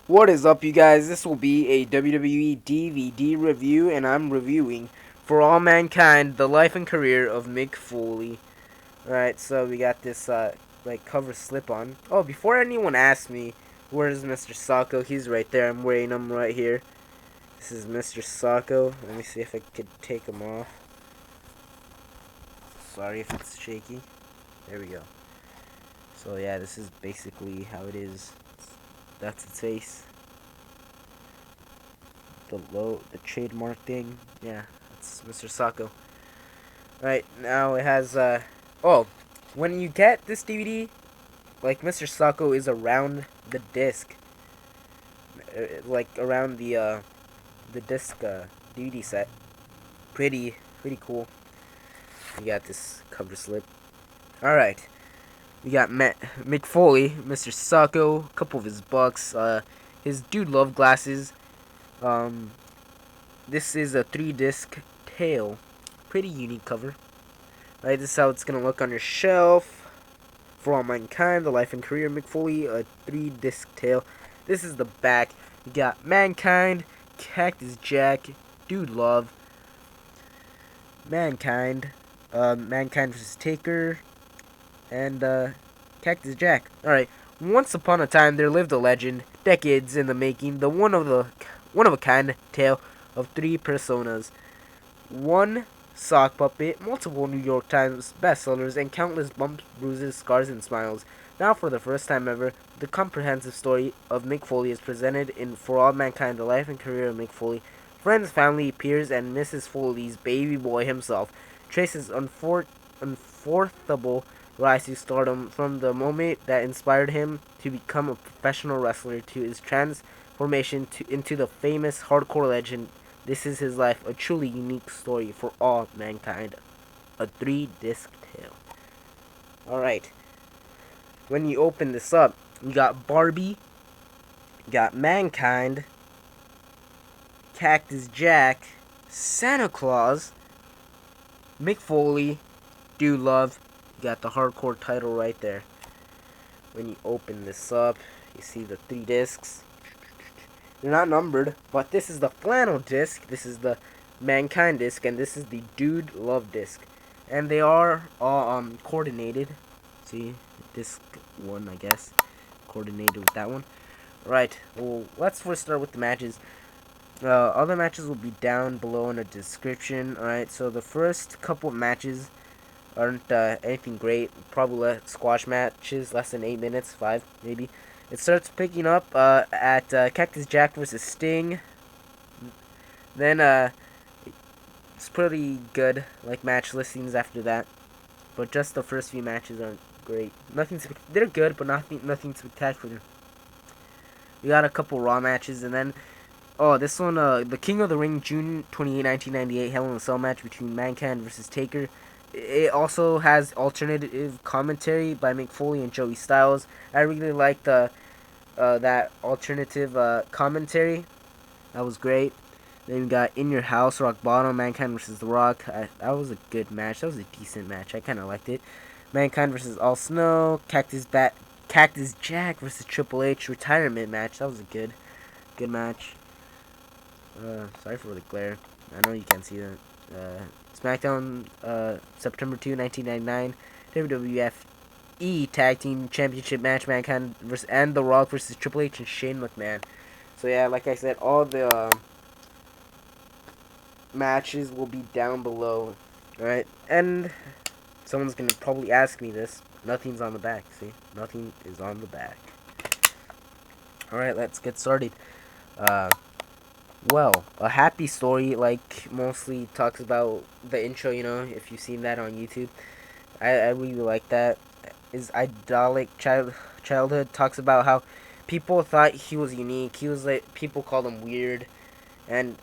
What is up, you guys? This will be a WWE DVD review, and I'm reviewing For All Mankind, the life and career of Mick Foley. Alright, so we got this, cover slip on. Oh, before anyone asks me, where's Mr. Sacco? He's right there. I'm wearing him right here. This is Mr. Sacco. Let me see if I could take him off. Sorry if it's shaky. There we go. So, yeah, this is basically how it is. That's its face. The trademark thing. Yeah, that's Mr. Sacco. Right, now it has, oh, when you get this DVD, like, Mr. Sacco is around the disc. Like, around the disc, DVD set. Pretty cool. You got this cover slip. Alright. We got Mick Foley, Mr. Sacco, a couple of his bucks, his Dude Love glasses. This is a 3-disc tail. Pretty unique cover. Right, this is how it's gonna look on your shelf. For All Mankind, the life and career of Mick Foley, a 3-disc tail. This is the back. You got Mankind, Cactus Jack, Dude Love, Mankind, Mankind vs. Taker, and Cactus Jack. Alright, once upon a time there lived a legend, decades in the making, the one of a kind tale of 3 personas. One sock puppet, multiple New York Times bestsellers, and countless bumps, bruises, scars, and smiles. Now, for the first time ever, the comprehensive story of Mick Foley is presented in For All Mankind, the life and career of Mick Foley. Friends, family, peers, and Mrs. Foley's baby boy himself traces unforthable rise to stardom from the moment that inspired him to become a professional wrestler to his transformation into the famous hardcore legend. This is his life, a truly unique story for all mankind. A 3-disc tale. Alright. When you open this up, you got Barbie, you got Mankind, Cactus Jack, Santa Claus, Mick Foley, Dude Love. You got the hardcore title right there. When you open this up, you see the 3 discs. They're not numbered, but this is the flannel disc, this is the Mankind disc, and this is the Dude Love disc. And they are all coordinated. See, disc 1, I guess, coordinated with that one. Right, well, let's first start with the matches. Other matches will be down below in the description. Alright, so the first couple of matches aren't anything great. Probably squash matches, less than 8 minutes, 5 maybe. It starts picking up at Cactus Jack versus Sting. Then it's pretty good, like match listings after that. But just the first few matches aren't great. They're good, but nothing spectacular. We got a couple Raw matches, and then this one, the King of the Ring, June 28, 1998, Hell in a Cell match between Mankind versus Taker. It also has alternative commentary by Mick Foley and Joey Styles. I really liked that alternative commentary. That was great. Then we got In Your House, Rock Bottom, Mankind versus The Rock. That was a good match. That was a decent match. I kind of liked it. Mankind versus All Snow, Cactus Jack versus Triple H, retirement match. That was a good match. Sorry for the glare. I know you can't see that. SmackDown, September 2, 1999. WWF Tag Team Championship match, Mankind and The Rock versus Triple H and Shane McMahon. So yeah, like I said, all the matches will be down below. Alright, and someone's gonna probably ask me this. Nothing's on the back, see? Nothing is on the back. Alright, let's get started. Well, a happy story, like, mostly talks about the intro, if you've seen that on YouTube. I really like that. His idyllic childhood talks about how people thought he was unique. He was like, people called him weird, and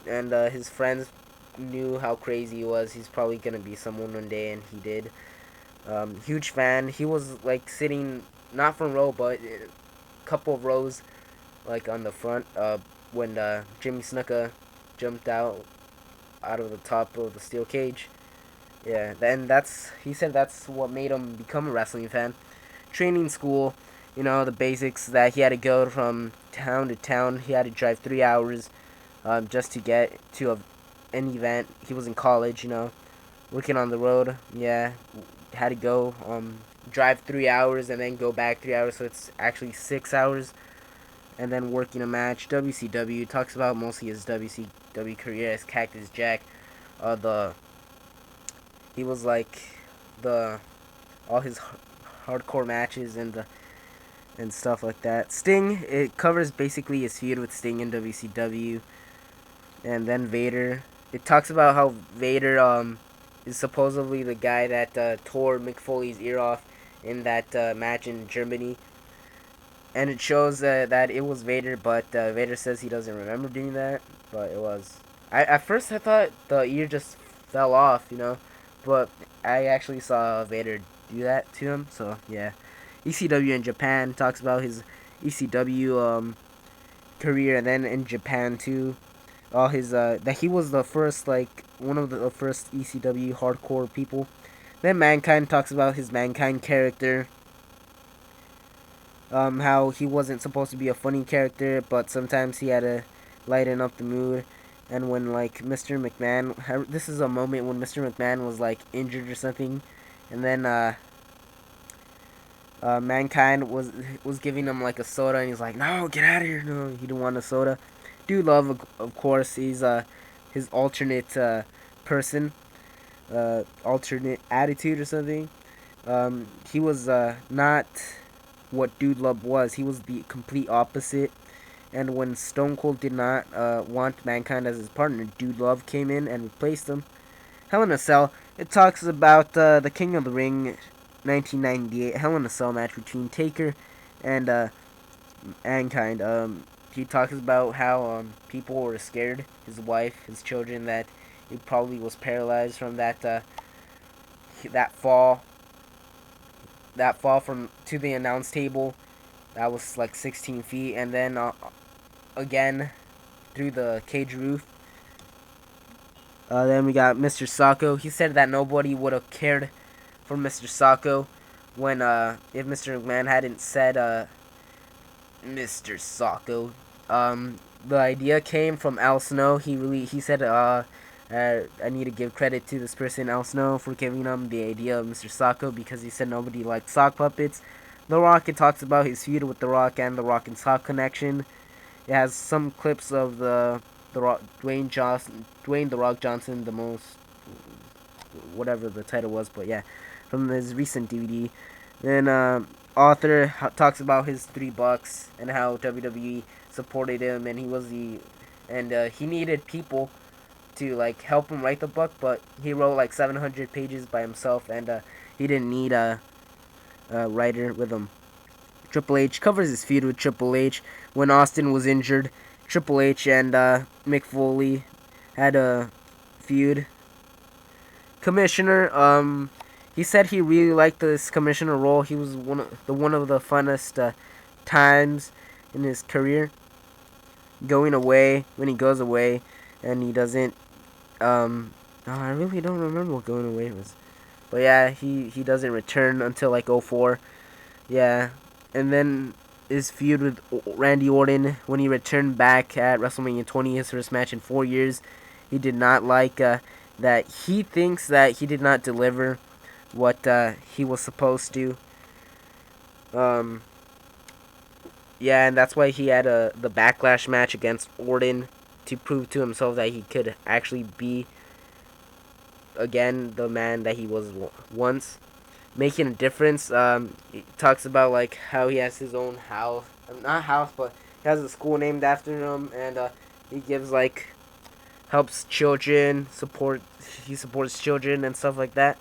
his friends knew how crazy he was. He's probably gonna be someone one day, and he did. Huge fan. He was like sitting not front row, but a couple of rows, like on the front. When Jimmy Snuka jumped out of the top of the steel cage. Yeah, then he said that's what made him become a wrestling fan. Training school, You know, the basics that he had to go from town to town. He had to drive 3 hours just to get to an event. He was in college, you know, working on the road. Yeah, had to go drive 3 hours and then go back 3 hours, so it's actually 6 hours. And then working a match. WCW talks about mostly his WCW career as Cactus Jack. The he was like the all his hardcore matches and stuff like that. Sting, it covers basically his feud with Sting in WCW, and then Vader. It talks about how Vader is supposedly the guy that tore Mick Foley's ear off in that match in Germany, and it shows that it was Vader, but Vader says he doesn't remember doing that, but it was. At first I thought the ear just fell off, you know, but I actually saw Vader do that to him. So yeah, ECW in Japan talks about his ECW career, and then in Japan too, all his that he was the first, like one of the first ECW hardcore people. Then Mankind talks about his Mankind character, how he wasn't supposed to be a funny character, but sometimes he had to lighten up the mood. And when like Mr. McMahon, this is a moment when Mr. McMahon was like injured or something, and then Mankind was giving him like a soda, and he's like, "No, get out of here!" No, he didn't want a soda. Dude Love, of course, he's his alternate person, alternate attitude or something. He was not what Dude Love was. He was the complete opposite. And when Stone Cold did not want Mankind as his partner, Dude Love came in and replaced him. Hell in a Cell. It talks about the King of the Ring 1998 Hell in a Cell match between Taker and Mankind. He talks about how people were scared, his wife, his children, that he probably was paralyzed from that fall. That fall from to the announce table, that was like 16 feet, and then again through the cage roof. Then we got Mr. Sacco. He said that nobody would have cared for Mr. Sacco when if Mr. McMahon hadn't said Mr. Sacco. The idea came from Al Snow. He said I need to give credit to this person, Al Snow, for giving him the idea of Mr. Sacco, because he said nobody liked sock puppets. The Rock, it talks about his feud with The Rock and The Rock and Sock connection. It has some clips of the Rock, Dwayne The Rock Johnson, the most, whatever the title was, but yeah, from his recent DVD. Then author talks about his $3 and how WWE supported him, and he needed people to like help him write the book, but he wrote like 700 pages by himself, and he didn't need a writer with him. Triple H covers his feud with Triple H when Austin was injured. Triple H and Mick Foley had a feud. Commissioner, he said he really liked this commissioner role. He was one of the funnest times in his career. Going away, when he goes away, and he doesn't. I really don't remember what going away was, but yeah, he doesn't return until like 04. Yeah, and then his feud with Randy Orton when he returned back at WrestleMania 20, his first match in 4 years. He did not like that. He thinks that he did not deliver what he was supposed to. Yeah, and that's why he had the Backlash match against Orton to prove to himself that he could actually be again the man that he was once, making a difference. He talks about like how he has his own house, not house, but he has a school named after him, and he gives like helps children, he supports children and stuff like that.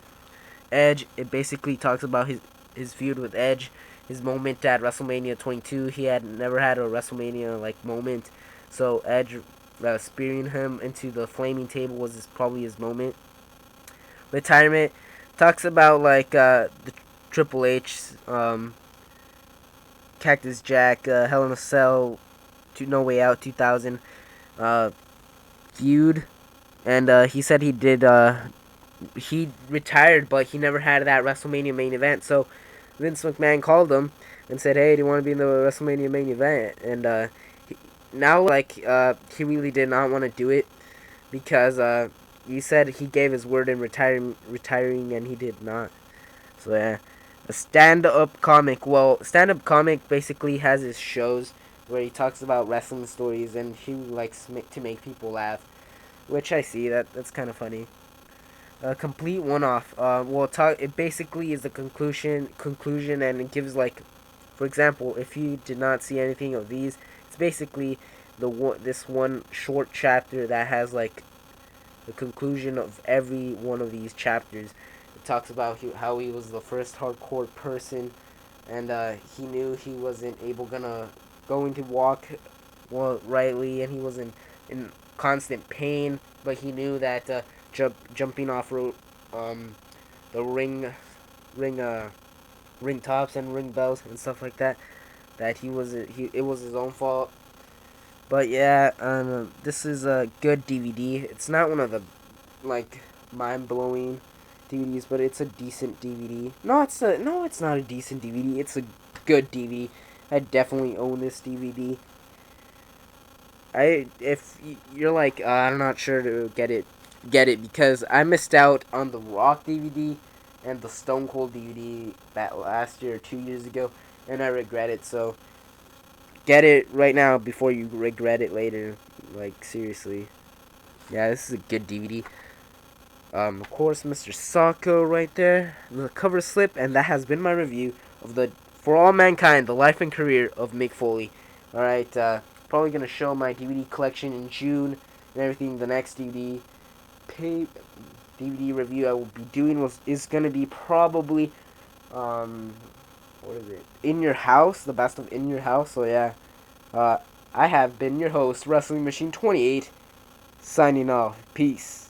Edge, it basically talks about his feud with Edge, his moment at WrestleMania 22. He had never had a WrestleMania like moment, so Edge spearing him into the flaming table was probably his moment. Retirement talks about like the Triple H, Cactus Jack, Hell in a Cell, No Way Out 2000 feud, and he said he retired, but he never had that WrestleMania main event. So Vince McMahon called him and said, "Hey, do you want to be in the WrestleMania main event?" And now, like, he really did not want to do it because he said he gave his word in retiring, and he did not. So yeah, a stand-up comic. Well, stand-up comic basically has his shows where he talks about wrestling stories, and he likes to make people laugh, which I see. That's kind of funny. A complete one-off. It basically is the conclusion, and it gives, like, for example, if you did not see anything of these, it's basically this one short chapter that has, like, the conclusion of every one of these chapters. It talks about how he was the first hardcore person, and he knew he wasn't going to walk rightly, and he was in constant pain, but he knew that jumping off the ring ring tops and ring bells and stuff like that, that it was his own fault. But yeah, this is a good DVD. It's not one of the, like, mind blowing DVDs, but it's a decent DVD. No, it's not a decent DVD. It's a good DVD. I definitely own this DVD. If you're like, I'm not sure to get it because I missed out on the Rock DVD and the Stone Cold DVD that last year or 2 years ago, and I regret it. So get it right now before you regret it later. Like, seriously. Yeah, this is a good DVD. Of course, Mr. Sacco right there, the cover slip, and that has been my review of the For All Mankind, the life and career of Mick Foley. Alright, probably gonna show my DVD collection in June and everything. The next DVD review I will be doing is gonna be probably, what is it? In Your House, the best of In Your House. So yeah, I have been your host, Wrestling Machine 28, signing off. Peace.